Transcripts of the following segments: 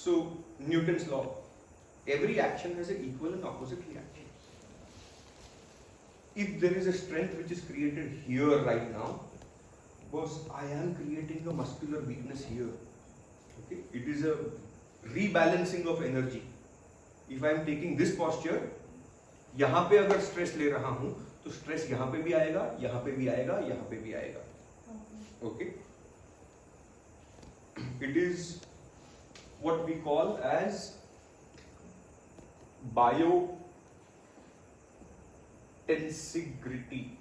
So Newton's law, every action has an equal and opposite reaction. If there is a strength which is created here right now, boss, I am creating a muscular weakness here. Okay, it is a rebalancing of energy. If I am taking this posture, यहाँ पे अगर stress ले रहा हूँ तो stress यहाँ पे भी आएगा, यहाँ पे भी आएगा, यहाँ पे भी आएगा. Okay, it is what we call as biotensigrity.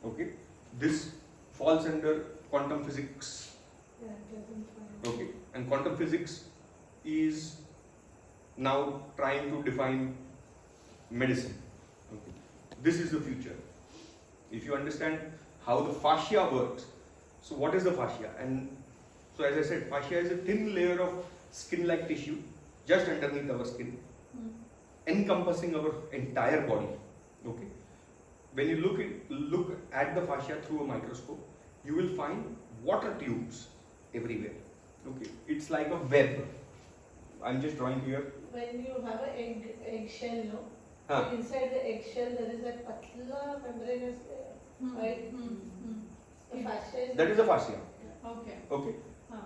Okay, this falls under quantum physics. Okay, and quantum physics is now trying to define medicine. Okay, this is the future. If you understand how the fascia works, so what is the fascia? And so as I said, fascia is a thin layer of skin-like tissue just underneath our skin, encompassing our entire body. Okay, when you look at the fascia through a microscope, you will find water tubes everywhere. Okay, it's like a web. I'm just drawing here. When you have an eggshell, no? Inside the eggshell there is a patla membrane, right? The fascia is that is a fascia. Okay. Okay.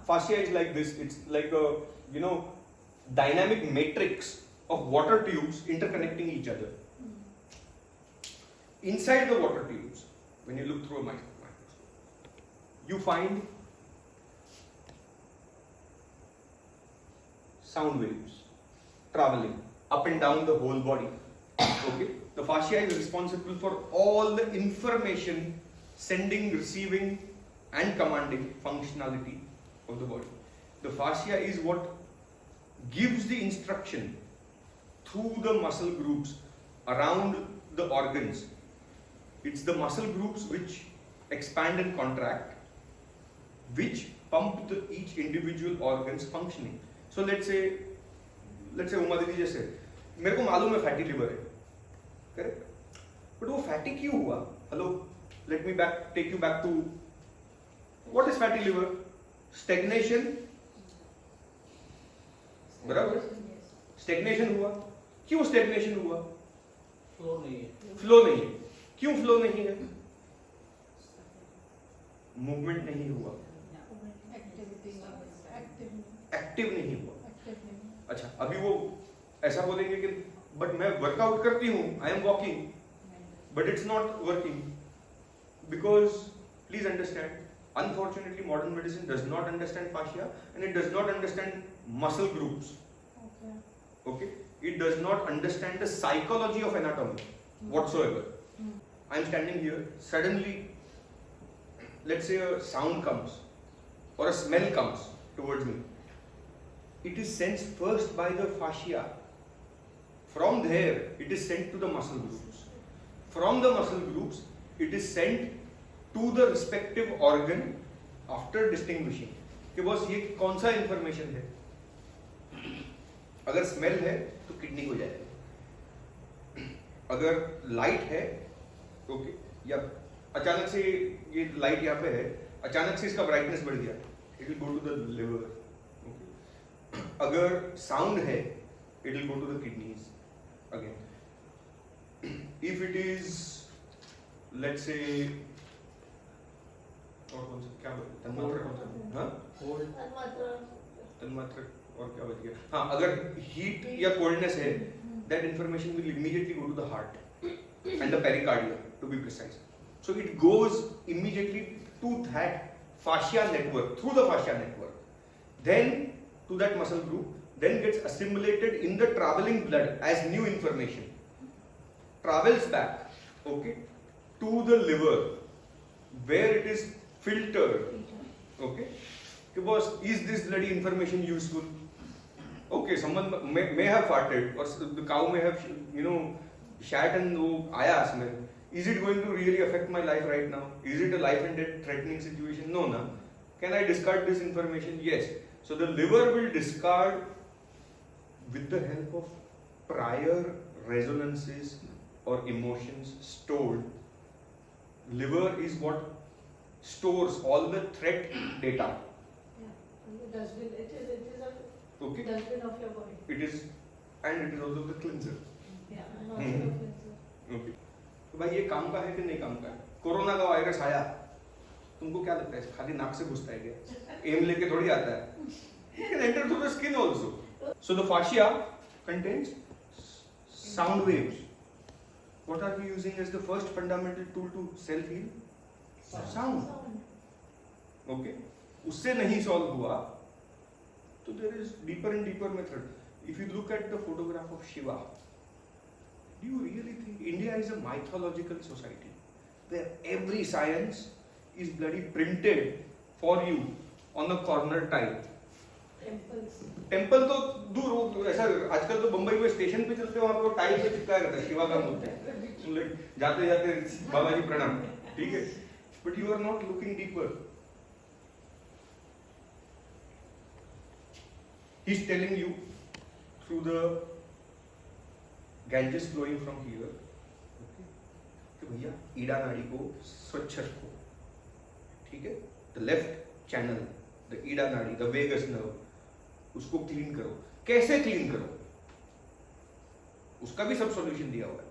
Fascia is like this. It's like a dynamic matrix of water tubes interconnecting each other. Inside the water tubes, when you look through a microscope, you find sound waves traveling up and down the whole body. Okay, the fascia is responsible for all the information sending, receiving, and commanding functionality of the body. The fascia is what gives the instruction through the muscle groups around the organs. It's the muscle groups which expand and contract, which pump each individual organ's functioning. So let's say Uma दीदी जैसे मेरे को मालूम है fatty liver है, correct, but वो fatty क्यों हुआ? Hello, let me take you back to what is fatty liver? Stagnation, बराबर? स्टेग्नेशन हुआ. क्यों स्टेग्नेशन हुआ? फ्लो नहीं है. क्यों फ्लो नहीं है? मूवमेंट नहीं हुआ, एक्टिव नहीं हुआ. अच्छा, अभी वो ऐसा बोलेंगे कि बट मैं वर्कआउट करती हूँ, I am walking, but it's not working, because please understand, unfortunately modern medicine does not understand fascia and it does not understand muscle groups. Okay, it does not understand the psychology of anatomy whatsoever. I am standing here, suddenly let's say a sound comes or a smell comes towards me. It is sensed first by the fascia. From there, it is sent to the muscle groups. From the muscle groups, it is sent to the respective organ after distinguishing कि बस ये कौन सा information है. अगर smell है तो kidney को जाएगा, अगर लाइट है ओके, या अचानक से ये लाइट यहाँ पे है, अचानक से इसका ब्राइटनेस बढ़ गया, it will go to the liver. अगर साउंड है it will go to the kidneys again. If it is let's say और कौन सा क्या तन्मात्रा कौन सा, हाँ तन्मात्रा और क्या बच गया, हाँ अगर हीट या कोल्डनेस है, that information will immediately go to the heart and the pericardium to be precise. So it goes immediately to that fascia network, through the fascia network, then to that muscle group, then gets assimilated in the traveling blood as new information, travels back okay to the liver where it is filtered. Okay, because is this bloody information useful? Okay, someone may have farted or the cow may have shat and वो आया smell. Is it going to really affect my life right now? Is it a life and death threatening situation? No, na. Can I discard this information? Yes. So the liver will discard with the help of prior resonances or emotions stored. Liver is what stores all the threat data Dustbin. It is a Okay. dustbin of your body. It is, and it is also the cleanser. Yeah, and also a cleanser. Okay. तो भाई ये काम का है कि नहीं काम का है? कोरोना का वायरस आया, तुमको क्या लगता है? खाली नाक से घुसता है क्या? एम लेके थोड़ी आता है. It can enter through the skin also. So the fascia contains sound waves. What are we using as the first fundamental tool to self-heal? Sound. Okay. उससे नहीं solve हुआ, so there is deeper and deeper method. If you look at the photograph of Shiva, do you really think India is a mythological society where every science is bloody printed for you on a corner tile? Temple तो दूर हो, ऐसा आजकल तो बंबई में station पे चलते हो, वहां पर टाइल पे चिपकाया रहता है शिवा का मूर्ति, जाते जाते बाबा जी प्रणाम, ठीक है, but you are not looking deeper. He is telling you through the Ganges flowing from here, okay, कि भैया ईड़ा नाड़ी को स्वच्छ रखो, ठीक है, the left channel, the Ida नाड़ी, the vagus nerve, उसको क्लीन करो. कैसे क्लीन करो? उसका भी सब सॉल्यूशन दिया हुआ है.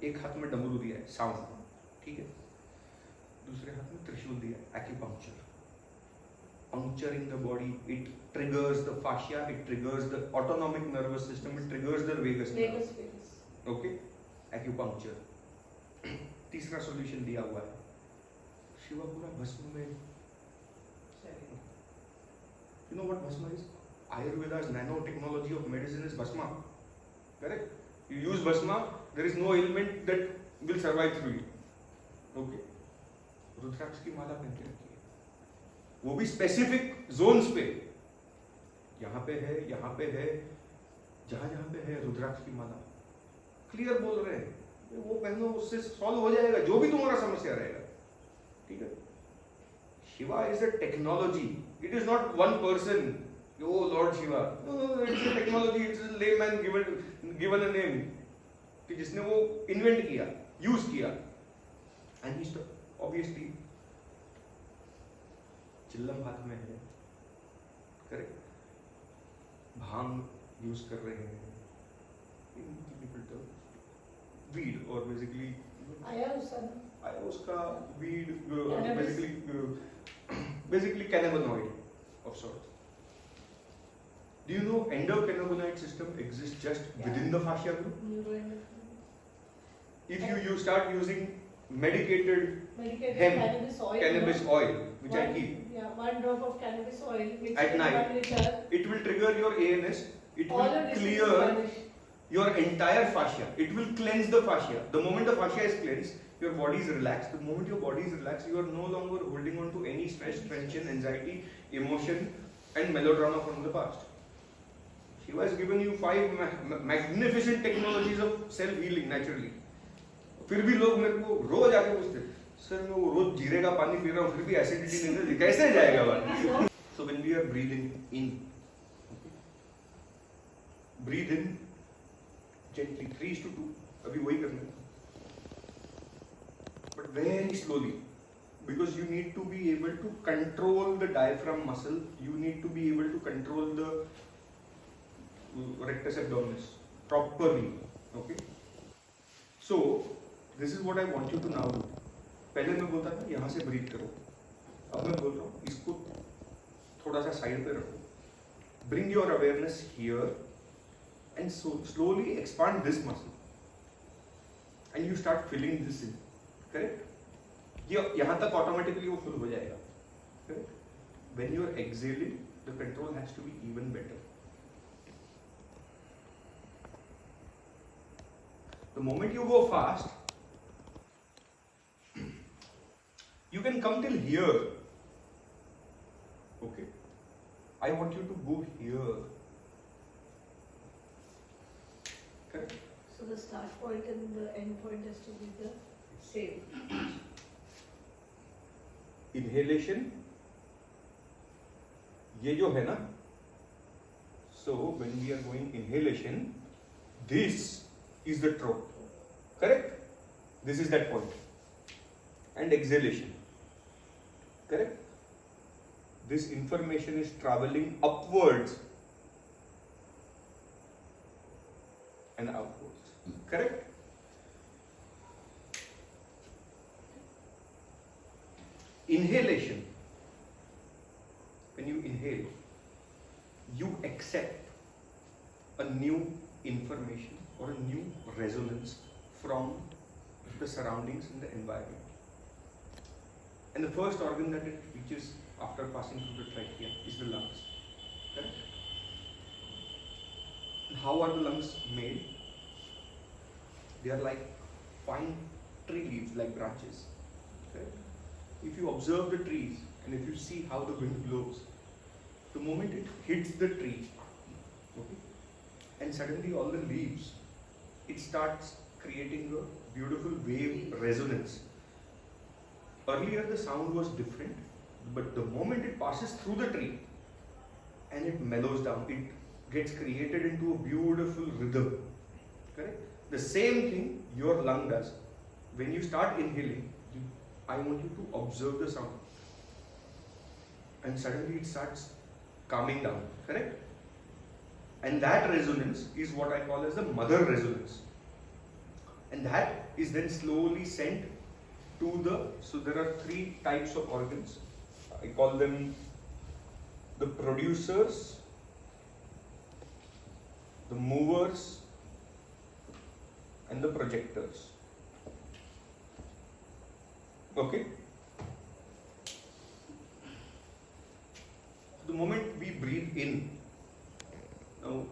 एक हाथ में डमरू दिया है, साउंड, ठीक है, दूसरे हाथ में त्रिशूल दिया है, acupuncture. Puncturing the body, it triggers the fascia, it triggers the autonomic nervous system, it triggers the vagus nerve. Okay, acupuncture. तीसरा सॉल्यूशन दिया हुआ है, शिवा पूरा भस्म में. You know what bhasma is? Ayurveda's nano technology of medicine is bhasma. Correct? You use bhasma, there is no ailment that will survive through it. Okay. रुद्राक्ष की माला पहन के रखिए, वो भी स्पेसिफिक जोन्स पे. यहाँ पे है, यहाँ पे है, जहाँ जहाँ पे है रुद्राक्ष की माला. क्लियर बोल रहे हैं, वो पहनो, उससे सॉल्व हो जाएगा जो भी तुम्हारा समस्या रहेगा. ठीक है. Shiva is a technology. It is not one person. O lord Shiva, it's a technology. It's a layman given a name, कि जिसने वो इन्वेंट किया, यूज किया. एंड ही ऑब्वियसली चिल्लम हाथ में है, करेक्ट, भांग यूज कर रहे हैं, weed or basically ayahuasca, weed, basically cannabinoid of sorts. Do you know endocannabinoid system exists just within the fascia group? If you start using medicated hemp, cannabis oil, which I keep, 1 drop of cannabis oil at night, it will trigger your ANS. It will clear your entire fascia. It will cleanse the fascia. The moment the fascia is cleansed, your body is relaxed. The moment your body is relaxed, you are no longer holding on to any stress, tension, anxiety, emotion, and melodrama from the past. Shiva has given you 5 magnificent technologies of self-healing naturally. फिर भी लोग मेरे को रोज आके पूछते, sir मैं वो रोज जीरे का पानी पी रहा हूँ, फिर भी एसिडिटी नहीं होती, कैसे जाएगा बात? So when we are breathing in, breathe in gently, 3:2. अभी वही करना है, but very slowly, because you need to be able to control the diaphragm muscle. You need to be able to control the rectus abdominis properly. Okay. So this is what I want you to now do. पहले मैं बोलता था यहाँ से breathe करो, अब मैं बोल रहा हूँ इसको थोड़ा सा साइड पे रखो. Bring your awareness here and so slowly expand this muscle, and you start filling this in. Correct? ये यहाँ तक automatically वो full हो जाएगा. Correct? When you are exhaling, the control has to be even better. The moment you go fast, you can come till here. Okay? I want you to go here. Correct? So the start point and the end point has to be the same. Inhalation, ये जो है ना, so when we are going inhalation, this is the throat. Correct? This is that point. And exhalation. Correct? this information is traveling upwards and outwards. Correct? Inhalation. When you inhale, you accept a new information or a new resonance from the surroundings and the environment. And the first organ that it reaches after passing through the trachea is the lungs. Correct? And how are the lungs made? They are like fine tree leaves, like branches. Correct? If you observe the trees and if you see how the wind blows, the moment it hits the tree, okay, and suddenly all the leaves, it starts creating a beautiful wave resonance. Earlier the sound was different, but the moment it passes through the tree and it mellows down, it gets created into a beautiful rhythm. Correct? The same thing your lung does. When you start inhaling, I want you to observe the sound. And suddenly it starts calming down. Correct? And that resonance is what I call as the mother resonance. And that is then slowly sent to so there are three types of organs. I call them the producers, the movers, and the projectors. Okay? The moment we breathe in, now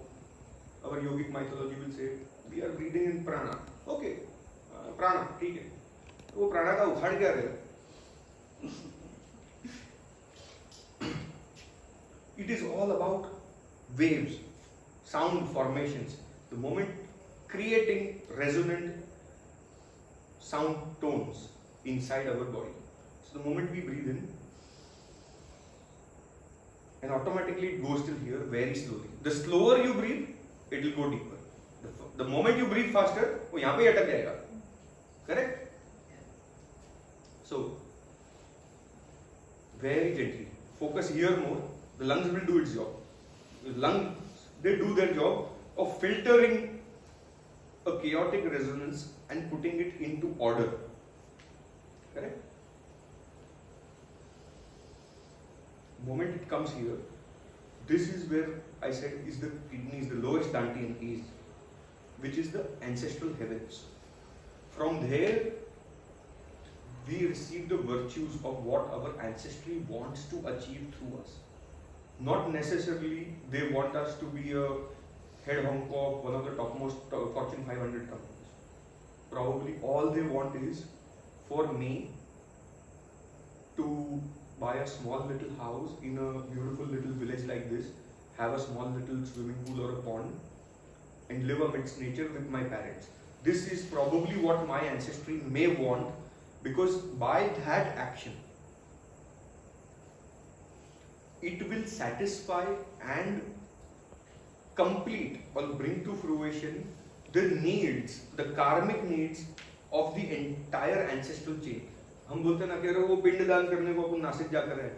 our yogic mythology will say we are breathing in prana. Okay, prana, ठीक है. वो प्राणा का उखाड़ क्या रहे? It is all about waves, sound formations. The moment creating resonant sound tones inside our body. So the moment we breathe in, and automatically it goes till here very slowly. The slower you breathe, it will go deeper. The moment you breathe faster, वो यहाँ पे ही अटक जाएगा. Correct? So, very gently, focus here more. The lungs will do its job. The lungs, they do their job of filtering a chaotic resonance and putting it into order. Correct? The moment it comes here, this is where I said is the kidneys, the lowest dantian is, which is the ancestral heavens. From there, we receive the virtues of what our ancestry wants to achieve through us. Not necessarily they want us to be a head honk of one of the topmost Fortune 500 companies. Probably all they want is for me to buy a small little house in a beautiful little village like this, have a small little swimming pool or a pond, and live amidst nature with my parents. This is probably what my ancestry may want, because by that action, it will satisfy and complete or bring to fruition the needs, the karmic needs of the entire ancestral chain. हम बोलते ना कि अरे वो पिंड दान करने को अपन नासिक जाकर है,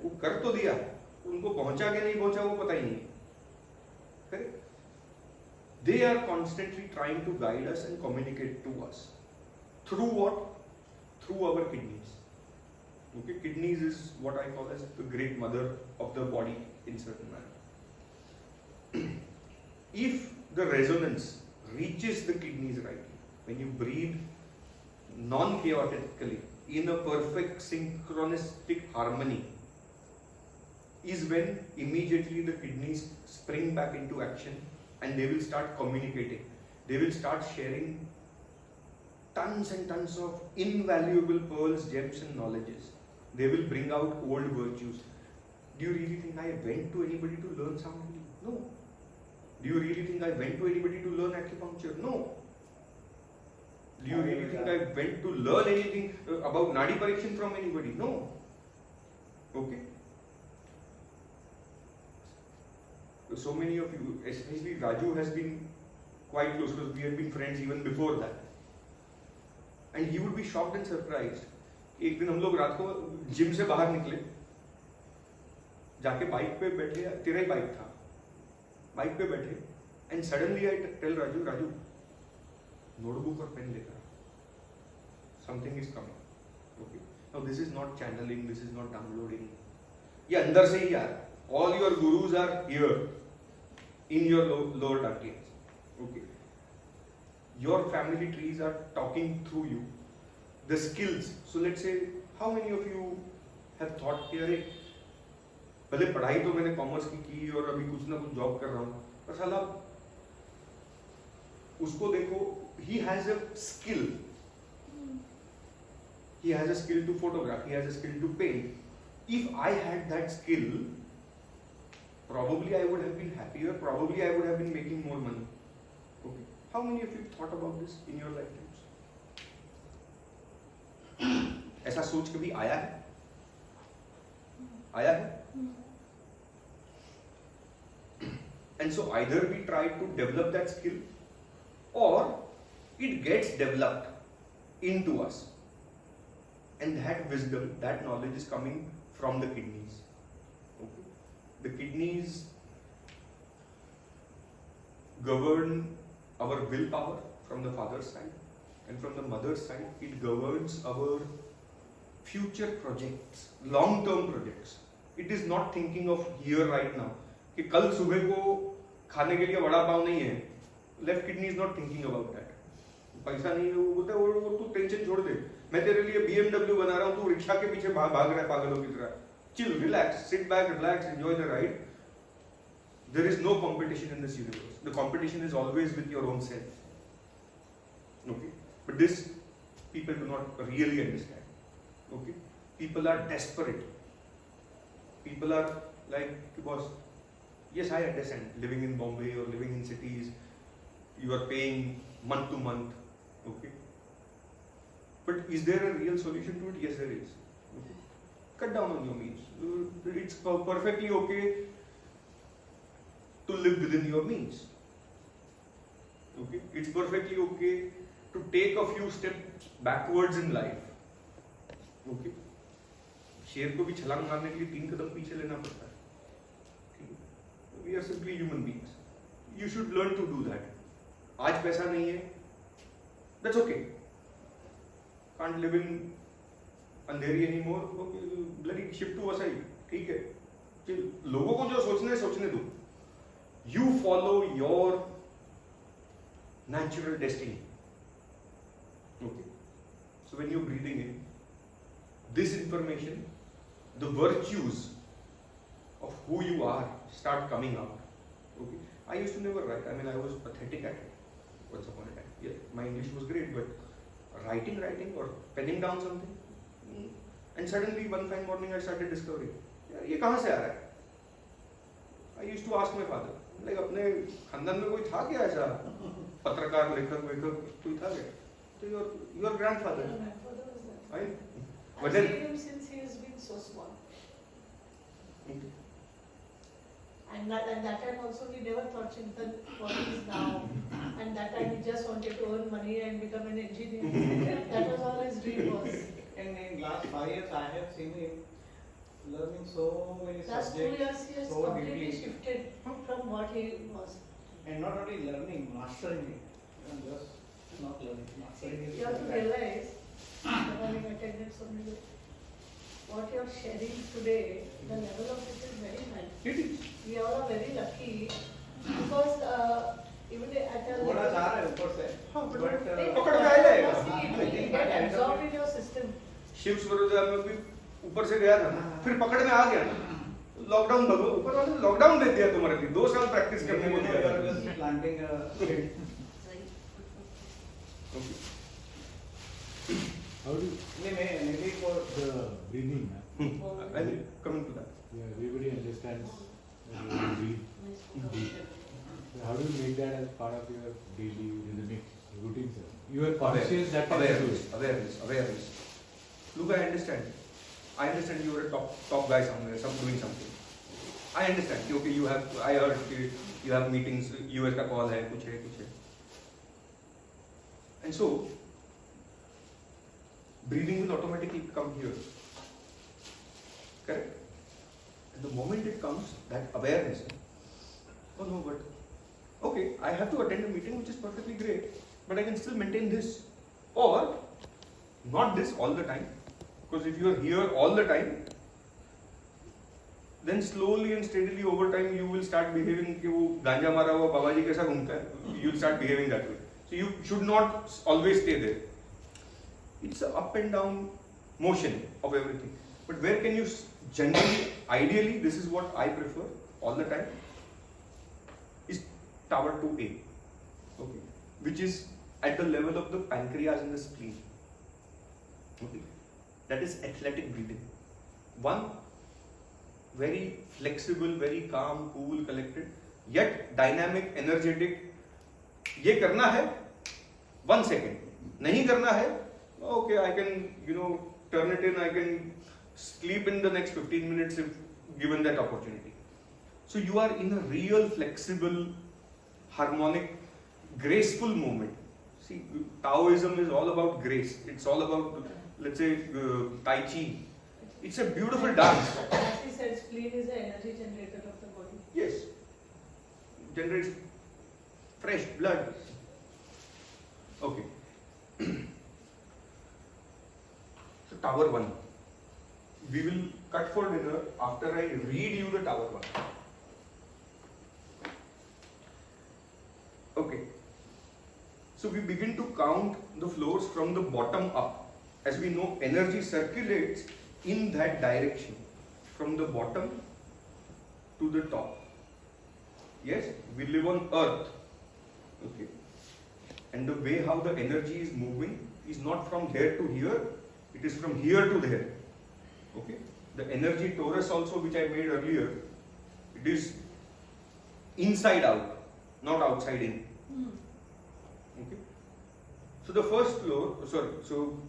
वो कर तो दिया, उनको पहुंचा के नहीं पहुंचा वो पता ही नहीं. Correct? They are constantly trying to guide us and communicate to us. Through what? Through our kidneys. Okay, kidneys is what I call as the great mother of the body in certain manner. If the resonance reaches the kidneys rightly, when you breathe non-chaotically, in a perfect synchronistic harmony, is when immediately the kidneys spring back into action and they will start communicating. They will start sharing tons and tons of invaluable pearls, gems and knowledges. They will bring out old virtues. Do you really think I went to anybody to learn sound healing? No. Do you really think I went to anybody to learn acupuncture? No. Do you really think I went to learn anything about Nadi Parikshan from anybody? No. Okay. So many of you, especially Raju, has been quite close because we had been friends even before that. And he would be shocked and surprised. एक दिन हम लोग रात को gym से बाहर निकले जाके बाइक पे बैठे, तेरा ही बाइक था, बाइक पे बैठे, and suddenly I tell Raju, Raju notebook और पेन लेकर, something is coming. Okay, now this is not channelling, this is not downloading, ये अंदर से ही आ रहा है. All your gurus are here in your lower darkness. Okay, your family trees are talking through you. The skills, so let's say how many of you have thought कि अरे भले पढ़ाई तो मैंने कॉमर्स की और अभी कुछ ना कुछ जॉब कर रहा हूँ, पर साला उसको देखो, he has a skill, he has a skill to photograph, he has a skill to paint. If I had that skill, probably I would have been happier, probably I would have been making more money. Okay. How many of you thought about this in your lifetimes? ऐसा सोच कभी आया है? आया है? And so either we try to develop that skill or it gets developed into us. And that wisdom, that knowledge is coming from the kidneys. Okay. The kidneys govern our willpower from the father's side, and from the mother's side it governs our future projects, long-term projects. It is not thinking of here right now कि कल सुबह को खाने के लिए वड़ा पाव नहीं है. Left kidney is not thinking about that. पैसा नहीं है, वो बोलता है वो तू टेंशन छोड़ दे, मैं तेरे लिए BMW बना रहा हूँ, तू रिक्शा के पीछे भाग रहा है पागलों की तरह. Chill, relax, sit back, relax, enjoy the ride. There is no competition in this universe. The competition is always with your own self. Okay? But this people do not really understand. Okay? People are desperate. People are like, because yes, I understand, living in Bombay or living in cities, you are paying month to month. Okay? But is there a real solution to it? Yes, there is. Okay? Cut down on your means. It's perfectly okay to live within your means. Okay? It's perfectly okay to take a few steps backwards in life. Okay? शेर को भी छलांग मारने के लिए 3 कदम पीछे लेना पड़ता है. We are simply human beings. You should learn to do that. आज पैसा नहीं है, that's okay. Can't live in Andheri anymore. Okay, bloody shift to Vasai. ठीक है. लोगों को जो सोचने दो. You follow your natural destiny. Okay. So when you're breathing in, this information, the virtues of who you are start coming out. Okay. I used to never write. I mean, I was pathetic at it once upon a time. Yeah, my English was great, but writing or penning down something, and suddenly one fine morning I started discovering, यार ये कहाँ से आ रहा है? I used to ask my father, like अपने खानदान में कोई था क्या ऐसा पत्रकार लेखक कोई था क्या? So your grandfather. Yeah, my father was that. Right? I've But then, seen him since he has been so small. okay. And that time also we never thought Chintan what he is now. And that time he just wanted to earn money and become an engineer. That was all his dream was. And in last 5 years I have seen him learning so many Last 2 subjects years he has so completely deeply. shifted from what he was. And not only learning, mastering it. And just not learning, mastering it. You have to realize that having attended so many, what you are sharing today, the level of it is very high. It is. We all are very lucky because even at a थोड़ा जा रहा है ऊपर से. हाँ, But पकड़ में आ जाएगा. it will get absorbed in your system. Shiv स्वरूप में भी ऊपर से गया था ना, फिर पकड़ में आ गया ना. लॉकडाउन भगो, ऊपर वाले लॉकडाउन दे दिया तुम्हारे लिए, 2 साल प्रैक्टिस करने को दिया था. just planting a seed. Okay. How do Maybe for the breathing? I'll coming to that. Yeah, everybody understands that you breathe deep. So how do you make that as part of your daily rhythmic routine, sir? You are conscious that Awareness. Look, I understand. I understand you are a top guy somewhere, doing something. I understand. Okay, I heard you have meetings, US का call है, कुछ है. And so, breathing will automatically come here. Correct? And The moment it comes, that awareness, oh no, but okay, I have to attend a meeting which is perfectly great, but I can still maintain this. Or not this all the time. Because if you are here all the time, then slowly and steadily over time you will start behaving कि वो गांजा मारा हुआ बाबा जी कैसा घूमता है, you will start behaving that way. So you should not always stay there. It's an up and down motion of everything. But where can you generally, ideally, this is what I prefer all the time, is tower 2A, okay, which is at the level of the pancreas and the spleen. Okay, that is athletic breathing. One, very flexible, very calm, cool, collected, yet dynamic, energetic. ये करना है 1 second, नहीं करना है okay, I can turn it in, I can sleep in the next 15 minutes if given that opportunity. So you are in a real flexible, harmonic, graceful movement. See, Taoism is all about grace. It's all about, let's say, Tai Chi. It's a beautiful dance. As he said, spleen is the energy generator of the body. Yes. Generates fresh blood. Okay. So tower 1. We will cut for dinner after I read you the tower 1. Okay. So we begin to count the floors from the bottom up. As we know, energy circulates in that direction, from the bottom to the top. Yes, we live on earth. Okay. And the way how the energy is moving is not from there to here, it is from here to there. Okay. The energy torus also, which I made earlier, it is inside out, not outside in. Okay. So the first floor, so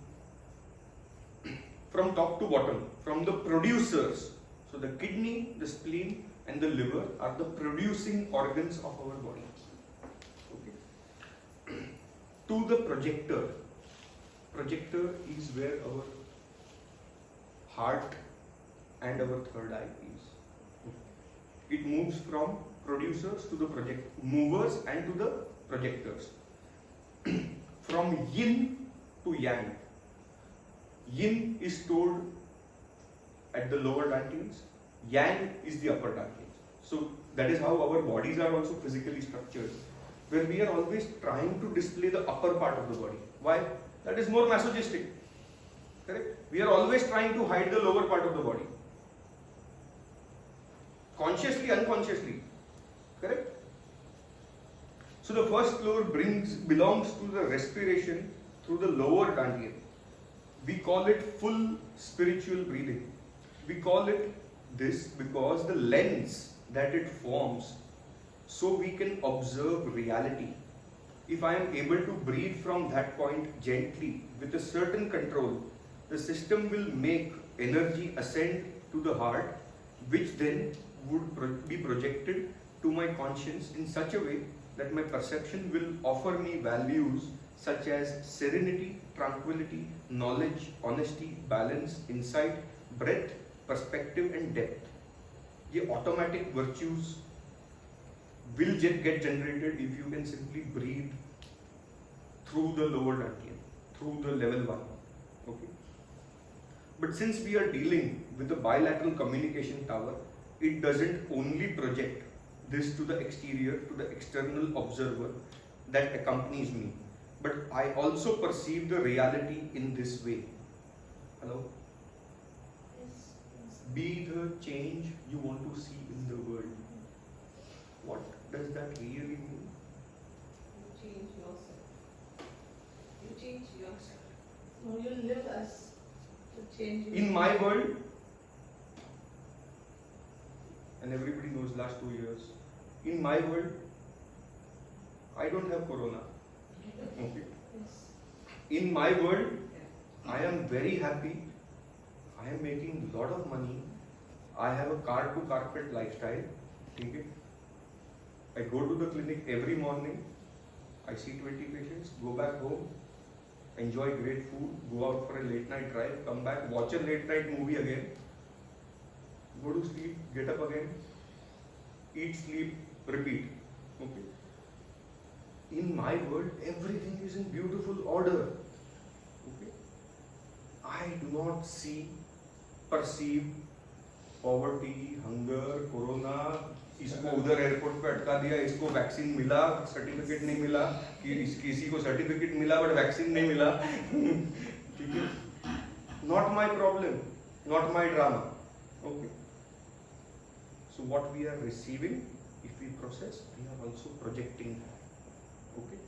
from top to bottom, from the producers, so the kidney, the spleen and the liver are the producing organs of our body. Okay. To the projector. Projector is where our heart and our third eye is. It moves from producers to the movers and to the projectors. From yin to yang. Yin is stored at the lower dantians, yang is the upper dantians. So that is how our bodies are also physically structured, where we are always trying to display the upper part of the body. Why? That is more masochistic. Correct? We are always trying to hide the lower part of the body. Consciously, unconsciously. Correct? So the first floor belongs to the respiration through the lower dantian. We call it full spiritual breathing. We call it this because the lens that it forms, so we can observe reality. If I am able to breathe from that point gently with a certain control, the system will make energy ascend to the heart, which then would be projected to my conscience in such a way that my perception will offer me values such as serenity, tranquility, knowledge, honesty, balance, insight, breadth, perspective and depth. ये automatic virtues will get generated if you can simply breathe through the lower dantian, through the level 1. Okay. But since we are dealing with the bilateral communication tower, it doesn't only project this to the exterior, to the external observer that accompanies me, but I also perceive the reality in this way. Hello? Yes, yes. Be the change you want to see in the world. What does that really mean? You change yourself. You change yourself. No, you live as the change. In my world, and everybody knows last 2 years, in my world, I don't have corona. Okay. Yes. In my world, I am very happy. I am making a lot of money. I have a car to carpet lifestyle. Okay. I go to the clinic every morning. I see 20 patients, go back home, enjoy great food, go out for a late night drive, come back, watch a late night movie again. go to sleep, get up again, eat, sleep, repeat. Okay. In my world, everything is in beautiful order. Okay. I do not see, perceive poverty, hunger, corona. इसको उधर airport पे अटका दिया, इसको vaccine मिला, certificate नहीं मिला, किसी को सर्टिफिकेट मिला बट वैक्सीन नहीं मिला. ठीक है. Not my problem, not my drama. Okay. So what we are receiving, if we process, we are also projecting that. Okay.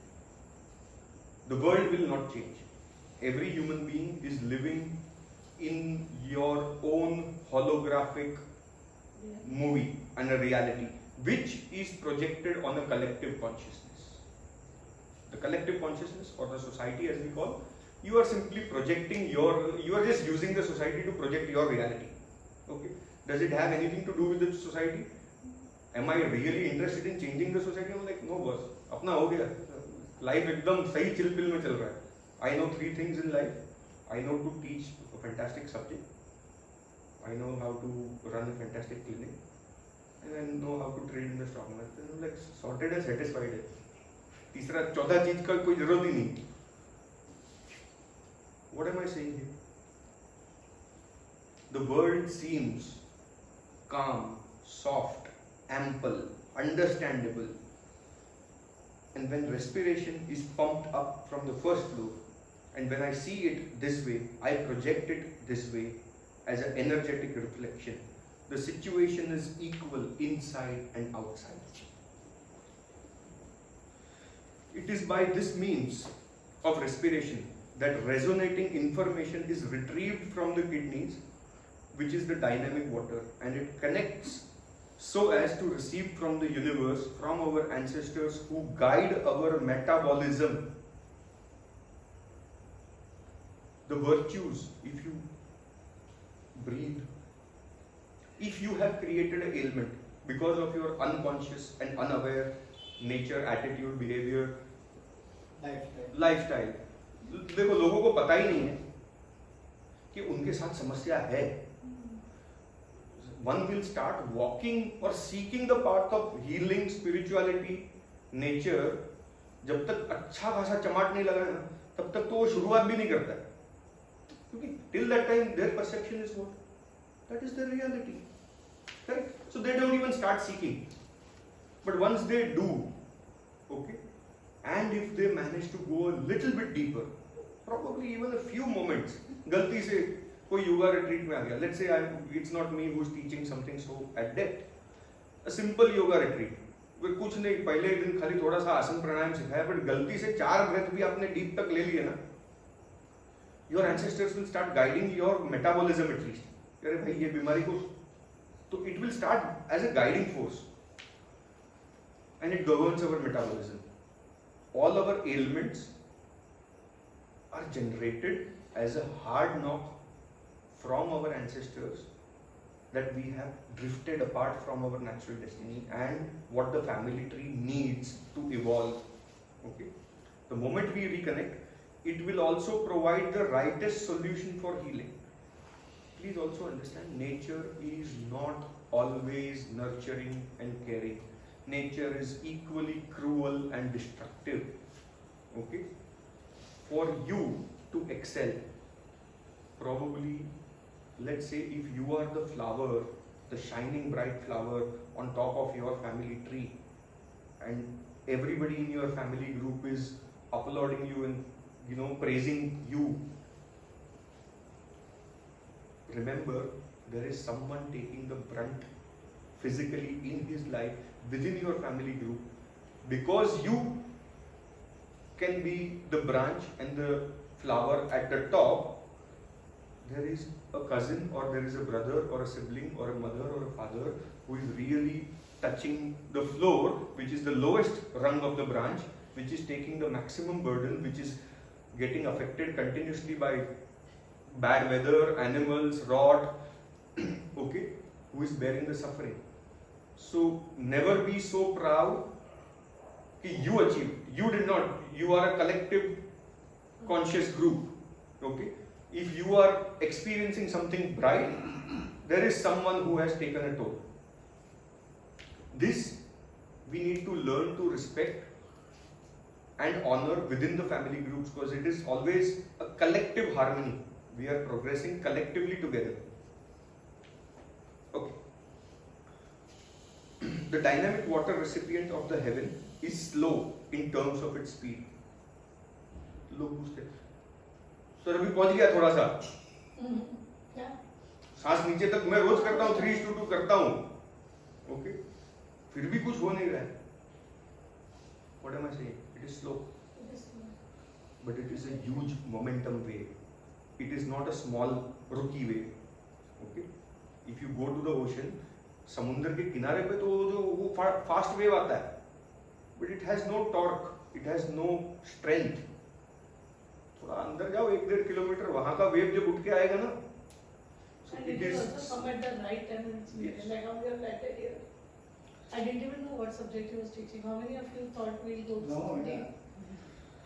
The world will not change. Every human being is living in your own holographic movie and a reality, which is projected on a collective consciousness. The collective consciousness, or the society as we call, you are simply projecting you are just using the society to project your reality. Okay. Does it have anything to do with the society? Am I really interested in changing the society? I'm like, no boss, अपना हो गया. Life एकदम सही chill pill में चल रहा है. I know 3 things in life. I know to teach a fantastic subject. I know how to run a fantastic clinic. And I know how to trade in the stock market. I'm like sorted and satisfied है. तीसरा चौथा चीज का कोई जरूरत ही नहीं. What am I saying here? The world seems calm, soft, ample, understandable. And when respiration is pumped up from the first floor, and when I see it this way, I project it this way as an energetic reflection. The situation is equal inside and outside. It is by this means of respiration that resonating information is retrieved from the kidneys, which is the dynamic water, and it connects so as to receive from the universe, from our ancestors who guide our metabolism, the virtues. If you breathe, if you have created an ailment because of your unconscious and unaware nature, attitude, behavior, lifestyle, देखो लोगों को पता ही नहीं है कि उनके साथ समस्या है. One will start walking or seeking the path of healing, spirituality, nature. जब तक अच्छा खासा चमाट नहीं लगा है ना, तब तक तो वो शुरुआत भी नहीं करता है. क्योंकि till that time their perception is what? That is the reality. Correct? So they don't even start seeking. But once they do, okay, and if they manage to go a little bit deeper, probably even a few moments, गलती से कोई yoga retreat में आ गया. Let's say it's not me who's teaching something so adept. A simple yoga retreat. वे कुछ नहीं, पहले दिन खाली थोड़ा सा आसन प्राणायाम सिखाया, but गलती से 4 ब्रेथ भी आपने deep तक ले लिए ना, your ancestors will start guiding your metabolism at least. अरे भाई ये बीमारी को, तो it will start as a guiding force, and it governs our metabolism. All our ailments are generated as a hard knock from our ancestors, that we have drifted apart from our natural destiny and what the family tree needs to evolve. Okay. The moment we reconnect, it will also provide the rightest solution for healing. Please also understand, nature is not always nurturing and caring. Nature is equally cruel and destructive. Okay. For you to excel, probably, let's say if you are the flower, the shining bright flower on top of your family tree, and everybody in your family group is applauding you and praising you, remember, there is someone taking the brunt physically in his life within your family group, because you can be the branch and the flower at the top. There is a cousin, or there is a brother or a sibling or a mother or a father who is really touching the floor, which is the lowest rung of the branch, which is taking the maximum burden, which is getting affected continuously by bad weather, animals, rot, okay, who is bearing the suffering. So never be so proud that you achieved. You did not. You are a collective conscious group. Okay. If you are experiencing something bright, there is someone who has taken a toll. This we need to learn to respect and honor within the family groups, because it is always a collective harmony. We are progressing collectively together. Okay. The dynamic water recipient of the heaven is slow in terms of its speed. लोग पूछते sir अभी पहुंच गया थोड़ा सा, सांस नीचे तक मैं रोज करता हूँ, 3:2 करता हूँ, ओके, फिर भी कुछ हो नहीं रहा है. What am I saying? It is slow, but it is a huge momentum wave. It is not a small rookie wave. Okay? If you go to the ocean, समुद्र के किनारे पे तो जो वो फास्ट वेव आता है, but it has no torque, it has no strength. थोड़ा अंदर जाओ 1-1.5 किलोमीटर, वहां का वेव जब उठ के आएगा ना, so and it it is also come at the right time when it's needed. Yes. Like how we have landed here. I didn't even know what subject he was teaching. How many of you thought we'll go to No, something? yeah.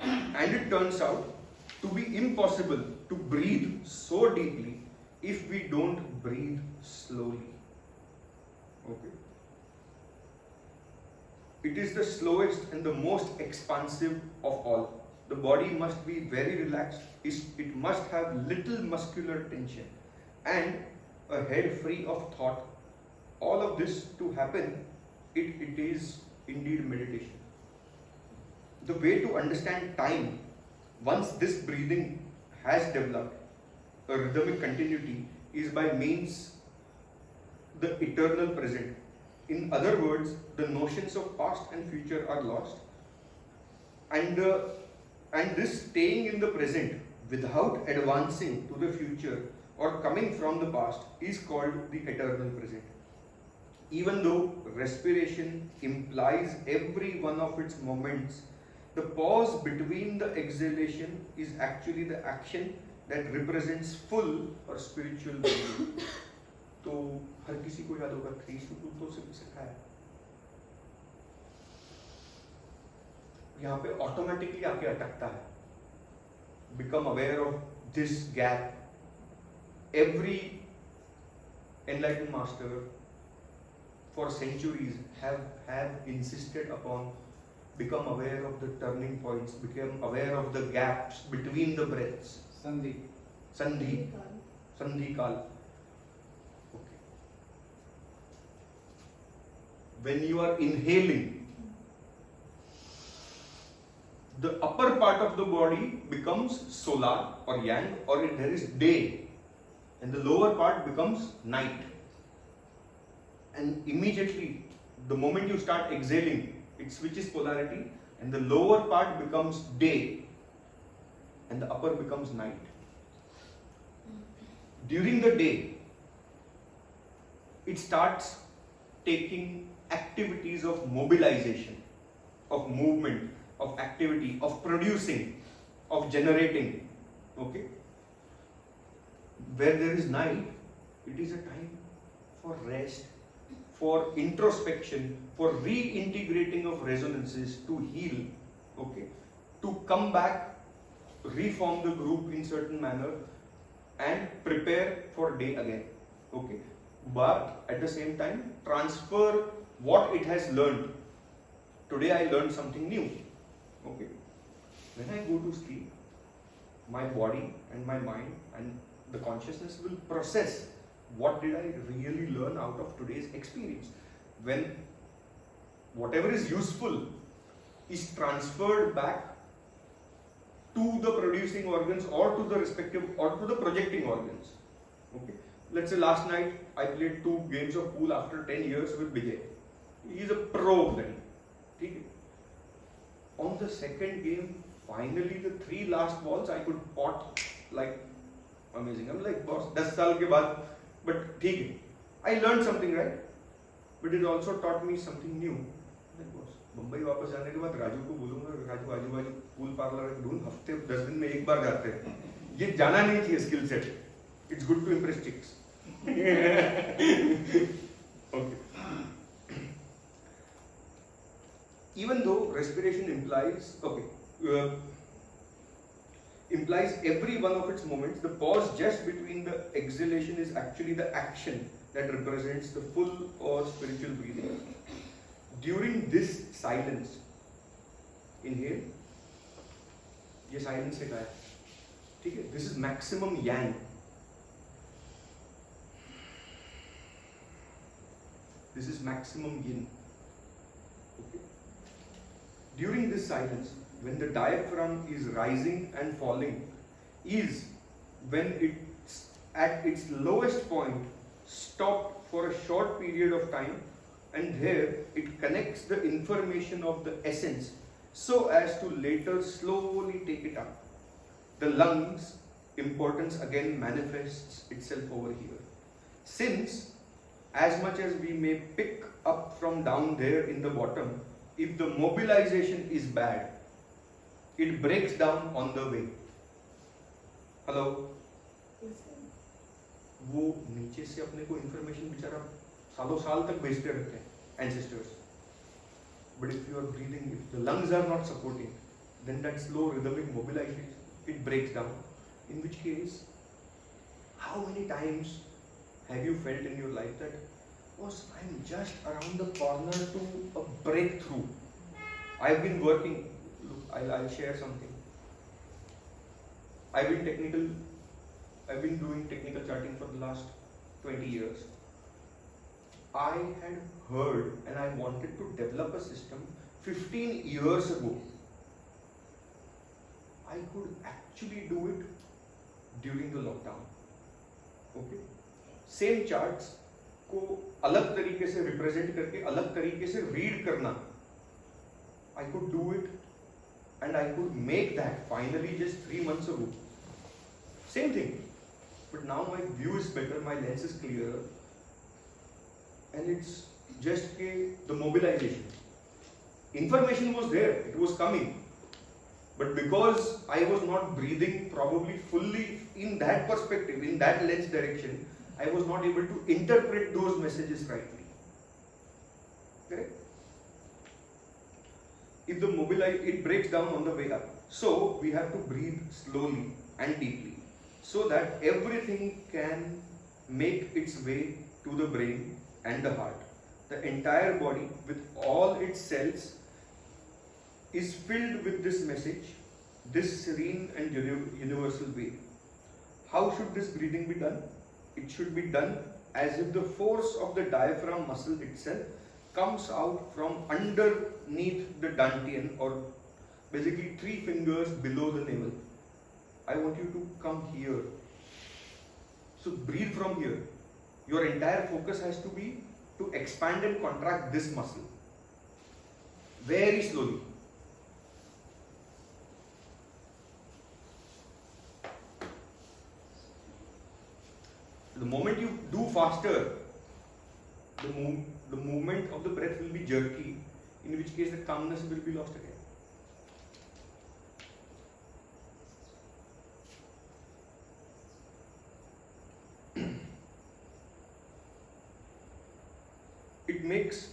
and it turns out to be impossible to breathe so deeply if we don't breathe slowly. Okay. It is the slowest and the most expansive of all. The body must be very relaxed. It must have little muscular tension and a head free of thought. All of this to happen, it is indeed meditation. The way to understand time, once this breathing has developed a rhythmic continuity, is by means the eternal present. In other words, the notions of past and future are lost, and this staying in the present without advancing to the future or coming from the past is called the eternal present. Even though respiration implies every one of its moments, the pause between the exhalation is actually the action that represents full or spiritual breathing. तो हर किसी को याद होगा 3:2 तो सिखाया है. यहाँ पे ऑटोमेटिकली आके अटकता है. Become aware of this gap. Every enlightened master for centuries have insisted upon become aware of the turning points, become aware of the gaps between the breaths. Sandhi kal. Okay. When you are inhaling, the upper part of the body becomes solar or yang, or there is day, and the lower part becomes night. And immediately, the moment you start exhaling, it switches polarity, and the lower part becomes day, and the upper becomes night. During the day, it starts taking activities of mobilization, of movement, of activity, of producing, of generating. Okay? Where there is night, it is a time for rest, for introspection, for reintegrating of resonances to heal, okay, to come back, reform the group in certain manner, and prepare for day again, okay. But at the same time, transfer what it has learned. Today I learned something new, okay. When I go to sleep, my body and my mind and the consciousness will process what did I really learn out of today's experience. When whatever is useful is transferred back to the producing organs or to the respective or to the projecting organs. Okay. Let's say last night I played 2 games of pool after 10 years with Vijay. He is a pro then. Okay. On the second game, finally the 3 last balls I could pot like amazing. I'm like, boss, 10 साल के बाद, but ठीक है. I learned something, right? But it also taught me something new. Like, boss, Mumbai वापस जाने के बाद राजू को बोलूँगा, राजू आजू बाजू पूल पार्लर ढूंढ, हफ्ते 10 दिन में एक बार जाते हैं. ये जाना नहीं चाहिए skill set. It's good to impress chicks. Okay. Even though respiration implies every one of its moments, the pause just between the exhalation is actually the action that represents the full or spiritual breathing. During this silence, inhale, ये silence से का है, ठीक है? This is maximum yang. This is maximum yin. Okay. During this silence, when the diaphragm is rising and falling, is when it's at its lowest point, stopped for a short period of time, and there it connects the information of the essence so as to later slowly take it up. The lungs importance again manifests itself over here. Since as much as we may pick up from down there in the bottom, if the mobilization is bad, it breaks down on the way. Hello? वो नीचे से अपने को information बेचारा सालों साल तक भेजते रहते हैं ancestors. But if you are breathing, if the lungs are not supporting, then that slow rhythmic mobilization, it breaks down. In which case, how many times have you felt in your life that, oh, I'm just around the corner to a breakthrough? I've been working, look, I'll share something. I've been doing technical charting for the last 20 years. I had heard and I wanted to develop a system 15 years ago. I could actually do it during the lockdown. Okay? Same charts को अलग तरीके से represent करके अलग तरीके से read करना. I could do it and I could make that finally just 3 months ago. Same thing. But now my view is better, my lens is clearer, and it's just the mobilization. Information was there, it was coming. But because I was not breathing probably fully in that perspective, in that lens direction, I was not able to interpret those messages rightly. Correct? If the it breaks down on the way up. So we have to breathe slowly and deeply, so that everything can make its way to the brain and the heart. The entire body with all its cells is filled with this message, this serene and universal way. How should this breathing be done? It should be done as if the force of the diaphragm muscle itself comes out from underneath the dantian, or basically 3 fingers below the navel. I want you to come here. So breathe from here. Your entire focus has to be to expand and contract this muscle. Very slowly. The moment you do faster, the movement of the breath will be jerky, in which case the calmness will be lost again.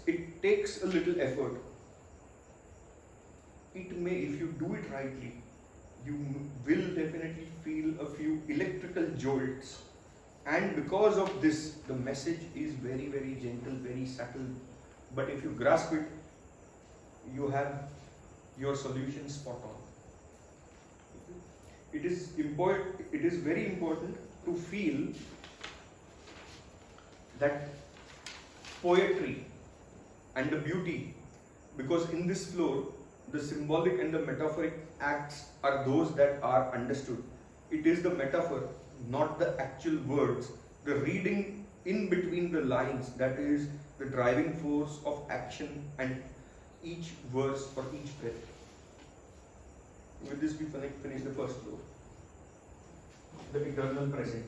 It takes a little effort. It may, if you do it rightly, you will definitely feel a few electrical jolts. And because of this, the message is very, very gentle, very subtle. But if you grasp it, you have your solution spot on. It is very important to feel that poetry and the beauty, because in this floor, the symbolic and the metaphoric acts are those that are understood. It is the metaphor, not the actual words, the reading in between the lines, that is the driving force of action and each verse for each breath. With this we finish the first floor, the eternal present.